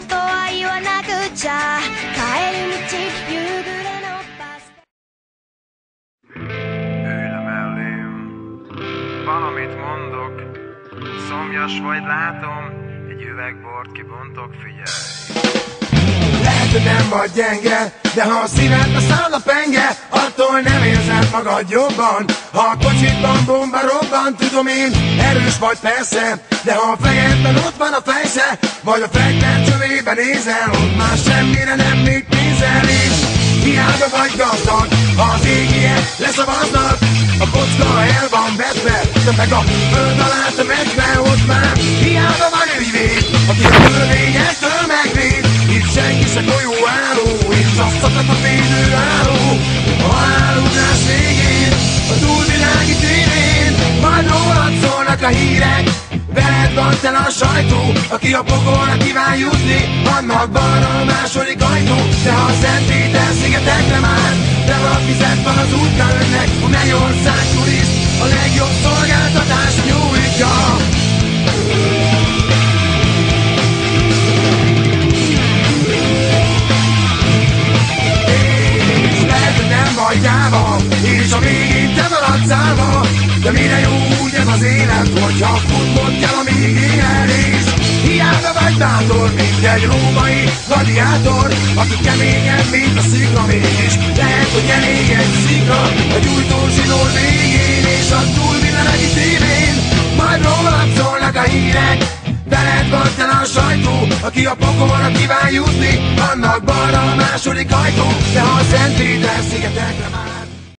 とは言わなくちゃ帰り道夕暮れのバス。 Ülj le mellém, valamit mondok, szomjas vagy látom, egy üveg bort kibontok, figyelj. Lehet, hogy nem vagy gyenge, de ha a szívedbe száll a penge, attól nem érzed magad jobban. Ha a kocsitban bomba robban, tudom én, erős vagy persze, de ha a fejedben ott van a fejsze, vagy a fegyver csövébe nézel, ott már semmire nem mit nézel, és hiába vagy gazdag, ha az égiek leszavaznak, a kocka el van vetve, de meg a föld alá temetve, ott már hiába van ügyvéd, aki a törvényektől megvéd. Itt senki se golyóálló, itt csak szakadt a védőálló. A haláludás végén, a túlvilági tévén, majd rólad szólnak a hírek. Veled van tele a sajtó, aki a pokolra kíván jutni, annak balra a második ajtó. De ha a Szent Péter szigetekre már, de valaki fizet van az útra önnek, a mennyország turiszt, a legjobb szolgáltatást nyújtja. Vagy gyáva, és a végén te maradsz állva. De mire jó úgy ez az élet, hogyha futnod kell, amíg él, és hiába vagy bátor, mint egy római gladiátor, aki keményebb, mint a szikla, mégis lehet, hogy elég egy szikla a gyújtózsinór végén, és a túlvilági tévén majd rólad szólnak a hírek. Veled van tele a sajtó, aki a pokolra kíván jutni, annak balra a második ajtó. De ha a Szent Péter szigetekre már